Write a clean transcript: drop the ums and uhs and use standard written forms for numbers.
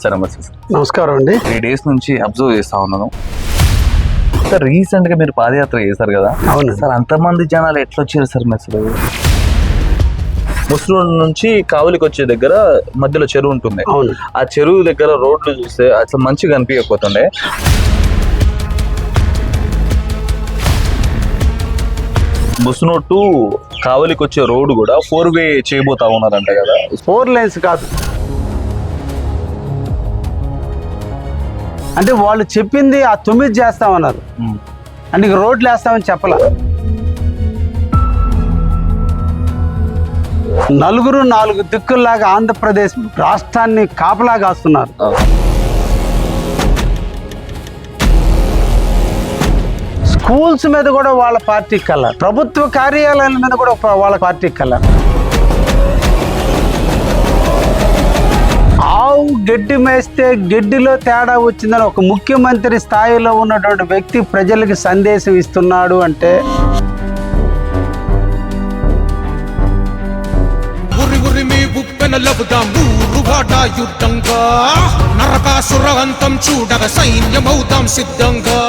Sir నమస్తే sir. నమస్కారం అండి. 3 days నుంచి అబ్జర్వ్ చేస్తా ఉన్నాను సార్. రీసెంట్ గా మీరు పాదయాత్ర చేశారు కదా? అవును సార్. అంతమంది జనాలు ఎట్లా వచ్చారు సార్? అసలు ముస్లిం నుంచి కావులికి వచ్చే దగ్గర మధ్యలో చెరువు ఉంటుంది. అవును. ఆ చెరువు దగ్గర రోడ్లు చూస్తే అసలు మంచిగా అనిపించకపోతుండే. ముస్నోడ్ టు కావలికి వచ్చే రోడ్డు కూడా 4-way చేయబోతా ఉన్నారంట కదా? 4 lanes కాదు, అంటే వాళ్ళు చెప్పింది ఆ 9 చేస్తామన్నారు, అంటే ఇక రోడ్లు వేస్తామని చెప్పాల. 4 దిక్కుల్లాగా ఆంధ్రప్రదేశ్ రాష్ట్రాన్ని కాపలా కాస్తున్నారు. స్కూల్స్ మీద కూడా వాళ్ళ పార్టీకి కలర్, ప్రభుత్వ కార్యాలయాల మీద కూడా వాళ్ళ పార్టీకి కలర్. ఆవు గడ్డి మేస్తే గడ్డిలో తేడా వచ్చిందని ఒక ముఖ్యమంత్రి స్థాయిలో ఉన్నటువంటి వ్యక్తి ప్రజలకి సందేశం ఇస్తున్నాడు అంటే యుద్ధంగా నరకాసుర అంతం చూడగ సైన్యమవుతాం సిద్ధంగా.